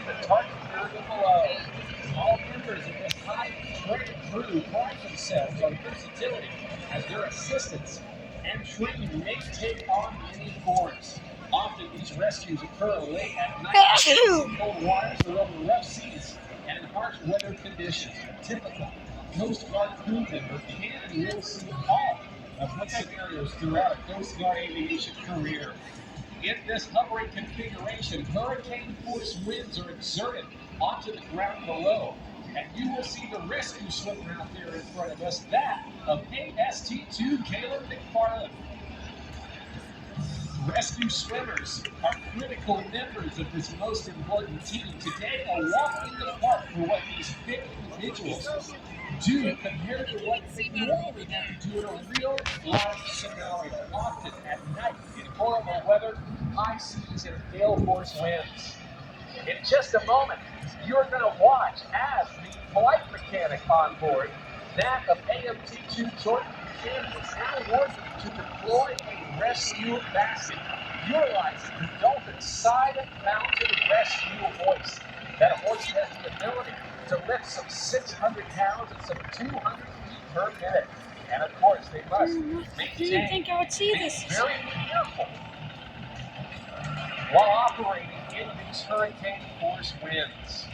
the target area below. All members of this highly trained crew pride themselves on versatility as their assistance and training may take on many forms. Often these rescues occur late at night in cold waters or over rough seas and in harsh weather conditions. A typical Coast Guard crew member can and will see all of what scenarios throughout a Coast Guard aviation career. In this hovering configuration, hurricane force winds are exerted onto the ground below. And you will see the rescue swimmer out there in front of us, that of AST2 Caleb McFarland. Rescue swimmers are critical members of this most important team. Today, a walk in the park for what these fit individuals do compared to what they normally have to do in a real life scenario, often at night in horrible weather, high seas, and gale force winds. In just a moment, you're going to watch as the flight mechanic on board, that of AMT2 Jordan Buchanan, is now working to deploy a rescue basket utilizing the Dolphin Side Mounted Rescue Hoist. That hoist has the ability to lift some 600 pounds and some 200 feet per minute. And of course, they must Didn't think I would see be this. very careful while operating in these hurricane force winds.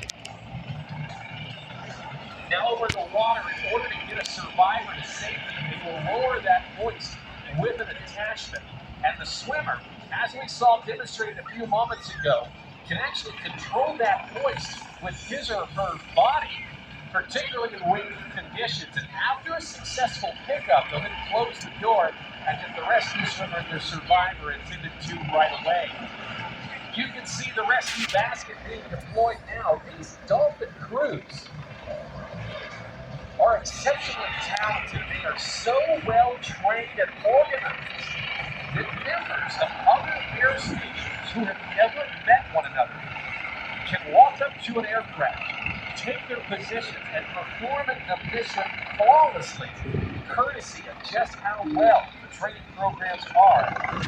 Now over the water, in order to get a survivor to safety, they will lower that hoist with an attachment. And the swimmer, as we saw demonstrated a few moments ago, can actually control that hoist with his or her body, particularly in windy conditions. And after a successful pickup, they'll then close the door and get the rescue swimmer and their survivor attended to right away. You can see the rescue basket being deployed now. These Dolphin crews are exceptionally talented. They are so well trained and organized that members of other air stations who have never met one another can walk up to an aircraft, take their positions, and perform a mission flawlessly, courtesy of just how well the training programs are.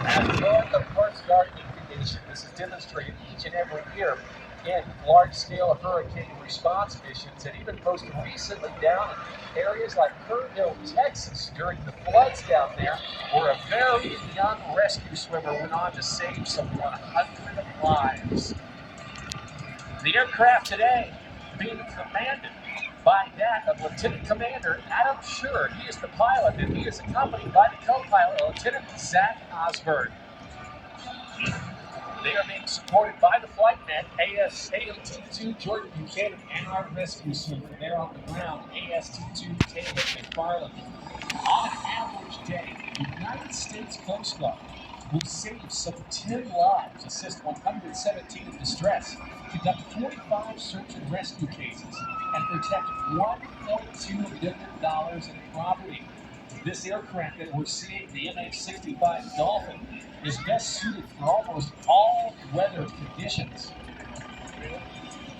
As part of Coast Guard aviation, this is demonstrated each and every year in large-scale hurricane response missions, and even most recently down in areas like Kerrville, Texas, during the floods down there, where a very young rescue swimmer went on to save some 100 lives. The aircraft today being commanded by that of Lieutenant Commander Adam Schur. He is the pilot, and he is accompanied by the co-pilot, Lieutenant Zach Osberg. They are being supported by the flight net, AST2 Jordan Buchanan, and our rescue swimmer there on the ground, AST2 Caleb McFarland. On an average day, the United States Coast Guard will save some 10 lives, assist 117 in distress, conduct 45 search and rescue cases, and protect $1.2 billion in property. This aircraft that we're seeing, the MH-65 Dolphin, is best suited for almost all weather conditions.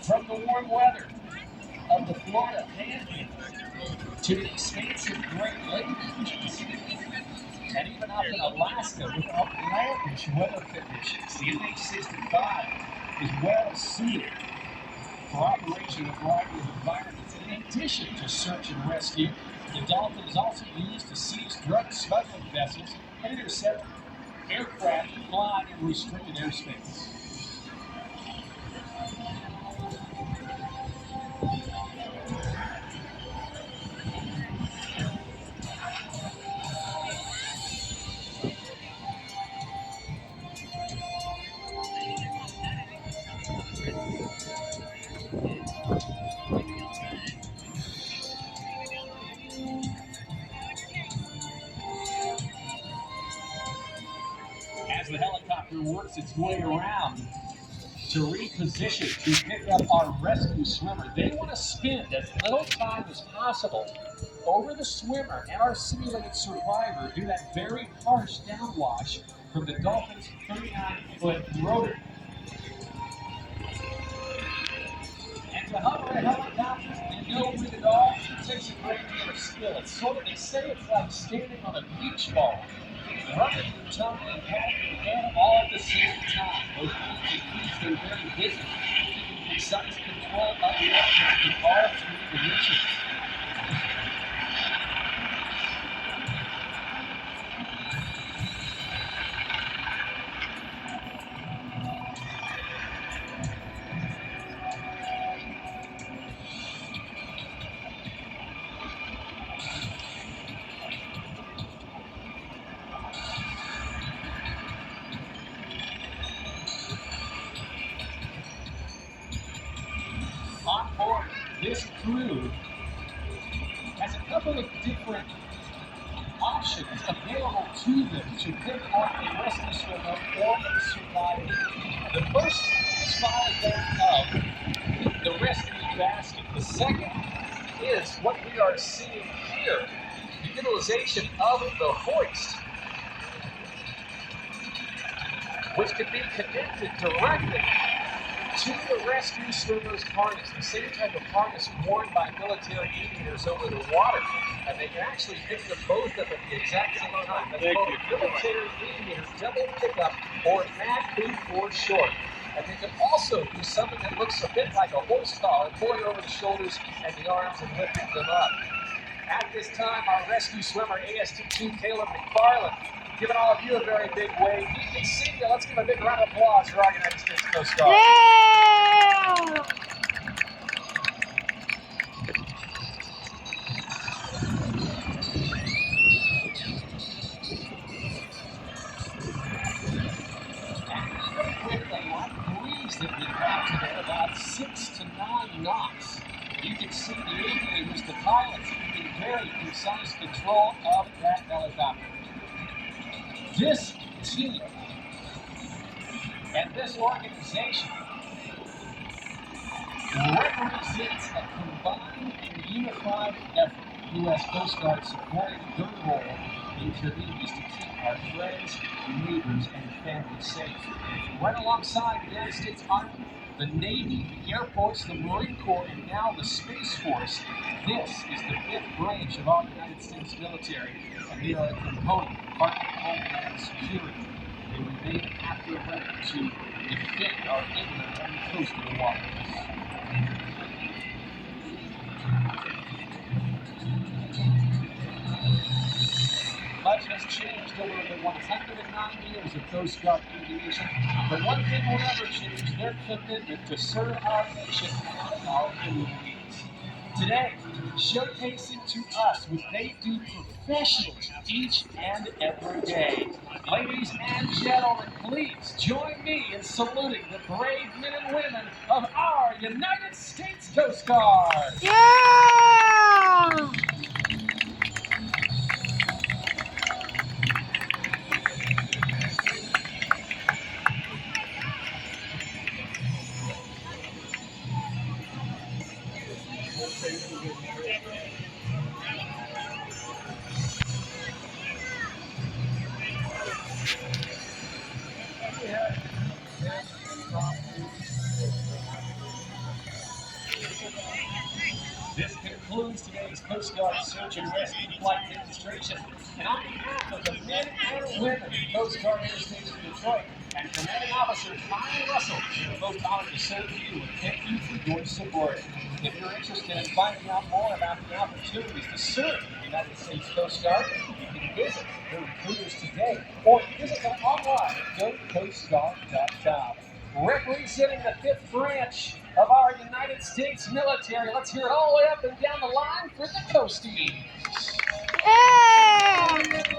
From the warm weather of the Florida Panhandle to the expansive Great Lakes regions, and even up in Alaska with outlandish weather conditions, the MH-65 is well suited for operation in a variety of environments. In addition to search and rescue, the Dolphin is also used to seize drug smuggling vessels and intercept aircraft flying in restricted airspace. As the helicopter works its way around to reposition to pick up our rescue swimmer, they want to spend as little time as possible over the swimmer and our simulated survivor due to that very harsh downwash from the Dolphin's 39-foot rotor. And to hover a helicopter and go with it all, it takes a great deal of skill. It's sort of, they say it's like standing on a beach ball, running, jumping, and patting, and all at the same time. Those things are very busy. precise control of the engine in all three dimensions. On board, this crew has a couple of different options available to them to pick up a rescue swimmer or a survivor. The first is followed then of the rescue basket. The second is what we are seeing here, the utilization of the hoist, which can be connected directly to the rescue swimmer's harness, the same type of harness worn by military aviators over the water. And they can actually pick them both up at the exact same time. That's both military aviators double pickup, or MACU for short. And they can also do something that looks a bit like a horse collar, pulling over the shoulders and the arms and lifting them up. At this time, our rescue swimmer, AST2 Caleb McFarland, giving all of you a very big wave. You can see you. Let's give a big round of applause for our United States Coast Guard. Yeah! With a light breeze that we've got today, about 6 to 9 knots, you can see the aviators, the pilots, in very precise control of that helicopter. This team and this organization represents a combined and unified effort. U.S. Coast Guard supporting their role in communities to keep our friends, neighbors, and families safe. Right alongside the United States Army, the Navy, the Air Force, the Marine Corps, and now the Space Force, this is the fifth branch of our United States military, and they are a component part of Homeland Security. They remain at their ready to defend our inland and coastal waters. Much has changed over the 109 years of Coast Guard aviation, but one thing will never change: their commitment to serve our nation and our communities. Today, showcasing to us what they do professionally each and every day. Ladies and gentlemen, please join me in saluting the brave men and women of our United States Coast Guard. Yeah! This concludes today's Coast Guard Search and Rescue Flight Demonstration. And on behalf of the men and women of Coast Guard Air Station Detroit and Commanding Officer Ryan Russell, we are most honored to serve you and thank you for your support. If you're interested in finding out more about the opportunities to serve the United States Coast Guard, you can visit the recruiters today or visit them online at gocoastguard.com. Representing the fifth branch of our United States military, let's hear it all the way up and down the line for the Coasties. Yeah!